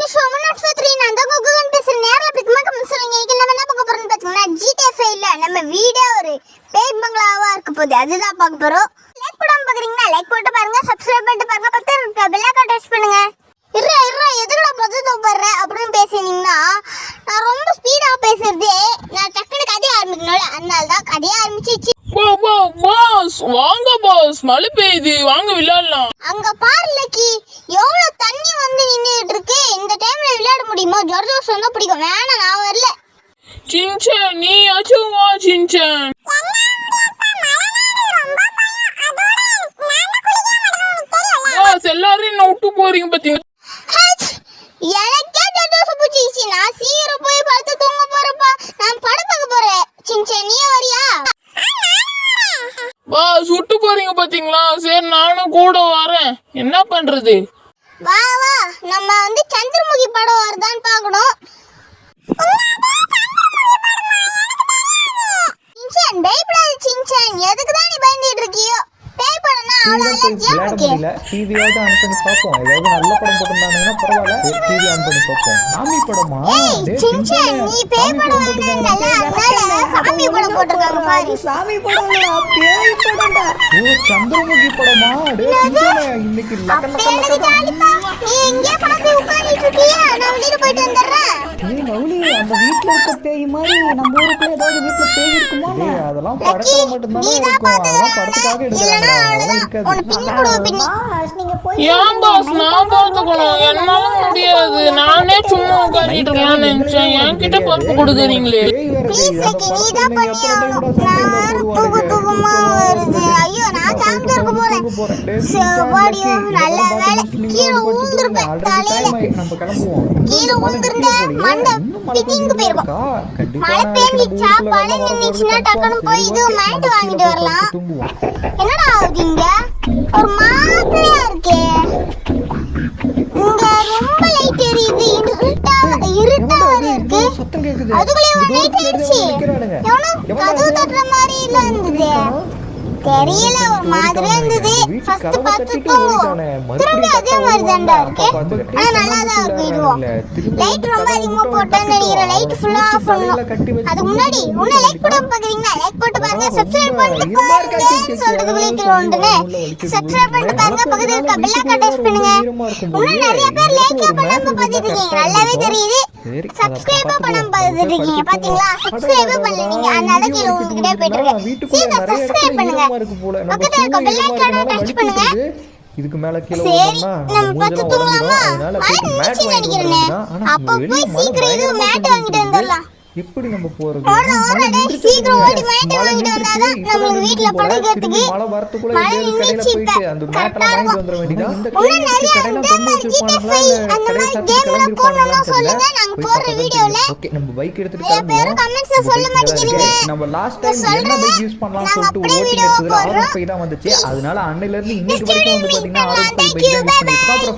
To show முன்னாடி 3 நான் தான் குகுகன் பேசுறேன். நேரல பிக்மா கமெண்ட் சொல்லுங்க. இன்னைக்கு நம்ம என்ன பார்க்க போறோம்னு பாத்தீங்கன்னா GTA 5ல நம்ம வீடியோ ஒரு பேய் பங்களாவா இருக்க போகுது. அதுதான் பார்க்க போறோம். லைக் போடாம பாக்குறீங்கன்னா லைக் போட்டு பாருங்க, சப்ஸ்கிரைப் பண்ணிட்டு பாருங்க, பக்கத்துல இருக்க பெல் ஐகானை டச் பண்ணுங்க. இருடா எதுக்குடா பதட்ட போடுற அப்படின்னு பேசினீங்கன்னா நான் ரொம்ப ஸ்பீடா பேசுறதே நான் டக்குனு கதைய ஆரம்பிக்கணும்ல, அதனால தான் கதைய ஆரம்பிச்சிச்சு. பாஸ் வாங்க பாஸ், மழை பெய்யுது, வாங்க விளையாடலாம். அங்க பாரு லக்கி, எவ்வளவு தண்ணி வந்து நின்னுட்டு இருக்கு. இந்த டைம்ல விளையாட முடியுமா? ஜோர்ஜோஸ் வந்தா பிடிக்கும். வேணாம், நான் வரல. சின்சான் நீயாச்சும் வா சின்சான். பாஸ் எல்லாரும் என்ன விட்டு போறீங்க பாத்தீங்க. எனக்கே ஜோர்ஜோஸ் பிடிச்சிச்சு. நான் சீக்கிரம் போய் படுத்து தூங்க போறப்பா. நான் படம் பார்க்க போறேன். சின்சான் நீ வரியா? பாஸ் விட்டு போறீங்க பாத்தீங்களா? சரி நானும் கூட வரேன். என்ன பண்றது? வா நம்ம வந்து சந்திரமுகி படம் வருதான்னு பார்க்கணும். சின்சான் பயப்படாத சின்சான், எதுக்கு தான் நீ பயந்துட்டு இருக்கியோ? பேய் படம்னா அவ்வளவு அலர்ஜியா இருக்கு. டிவியாவது ஆன் பண்ணி பார்ப்போம். ஏதாவது நல்ல படம் போட்டுருந்தாங்கன்னா பரவாயில்ல. டிவி ஆன் பண்ணி பார்ப்போம். சாமி படமா? சின்சான் நீ பேய் படம் வேணும்னல, அதனால சாமி படம் போட்டுருக்காங்க பாரு. சாமி படம்டா, பேய் படம்டா. ஓ சந்திரமுகி படமா? டேய் சின்சானே இன்னைக்கு லக்கலக்கலக்கா. நீ எங்க படத்தை உட்கார்ந்திட்டு இருக்கியா? நான் வெளிய போயிட்டு வந்துறேன். நீ நவுலி அந்த வீட்ல இருக்க பேய் மாதிரி நம்ம ஊருக்குள்ள ஏதாவது வீட்ல பேய் இருக்குமா? அதெல்லாம் படத்துல மட்டும் தான் இருக்கும். அதெல்லாம் படத்துக்காக எடுக்கறாங்க. ஏன் பாஸ் நான் பாத்துக்கணும்? என்னால முடியாது. நானே சும்மா உட்கார்ந்துட்டு இருக்கேன் நினைச்சேன். என்கிட்ட பொறுப்பு கொடுக்குறீங்களே. ஐயோ நான் சாப்பிட்டு இருக்க போறேன். நல்ல வேலை கீழே ஊந்துருப்பேன். தலையில கீழே ஊந்துருந்த மண்டை பிதிங்கு போயிருக்கும். மழை பெஞ்சிச்சா மழை நின்னுச்சுன்னா டக்குனு போய் இது மேட் வாங்கிட்டு வரலாம். என்னடா ஆகுதுங்க? ஒரு மாதிரியா இருக்கே. இங்க ரொம்ப லைட் எரியுது. இருட்டா வர இருக்கு. அதுக்குள்ளே லைட் ஆயிடுச்சு. எவனோ கதவு தட்டுற மாதிரி இல்ல இருந்தது. தெரியல, ஒரு மாதிரியா இருந்தது. ஃபர்ஸ்ட் பார்த்து தூங்குவோம். திரும்பி அதே மாதிரி தான்டா இருக்கு. ஆனா நல்லா தான் இருக்கு. இதுவும் லைட் ரொம்ப அதிகமா போட்டேன்னு நினைக்கிறேன். லைட் ஃபுல்லா ஆஃப் பண்ணணும். அதுக்கு முன்னாடி இன்னும் லைக் போடாம பாக்குறீங்கன்னா லைக் போட்டு பாருங்க, சப்ஸ்கிரைப் பண்ணிட்டு பாருங்க. சொல்றது விளைக்கிறோம்னு சப்ஸ்கிரைப் பண்ணிட்டு பாருங்க, பக்கத்துல இருக்க பெல் ஐகானை டச் பண்ணுங்க. இன்னும் நிறைய பேர் லைக்கே பண்ணாம பார்த்துட்டு இருக்கீங்க, நல்லாவே தெரியுது. சப்ஸ்கிரைப் பண்ணாம பார்த்துட்டு இருக்கீங்க பாத்தீங்களா? சப்ஸ்கிரைப் பண்ணல நீங்க, அதனால கீழ உங்ககிட்ட போயிட்டு இருக்கு. சீக்கிரம் சப்ஸ்கிரைப் பண்ணுங்க, பக்கத்துல இருக்க பெல் ஐகானை டச் பண்ணுங்க. இதுக்கு மேல கீழ ஊத்துனா நம்ம பத்து தூங்கலாமா? மழை நின்னுச்சு நினைக்கிறேன். அப்ப போய் சீக்கிரம் இது மேட் வாங்கிட்டு வந்துடலாம். எப்படி நம்ம போறது? சீக்கிரம் ஓடி மேட் வாங்கிட்டு வந்தாதான் நம்ம வீட்ல படுக்கிறதுக்கு. மழை வரதுக்குள்ள ஏதாவது கடையில போயிட்டு அந்த மேட்லாம் வாங்கிட்டு வந்துற வேண்டியதா? இந்த கடையில கொண்டு வச்சிருப்பாங்களா? அந்த மாதிரி கேம்ல போறோம்னா சொல்லுங்க, நாங்க போற வீடியோல. ஓகே நம்ம பைக் எடுத்துட்டு கிளம்புவோம். கமெண்ட்ஸ்ல சொல்ல மாட்டீங்க. நம்ம லாஸ்ட் டைம் என்ன பைக் யூஸ் பண்ணலாம் சொல்லிட்டு ஓட்டிட்டு இருந்ததுல ஆர்டர் பை தான் வந்துச்சு. அதனால அன்னையில இருந்து இன்னைக்கு வரைக்கும் வந்து பாத்தீங்கன்னா ஆர்டர் பை தான் யூஸ் பண்ணிட்டு இருக்கோம்.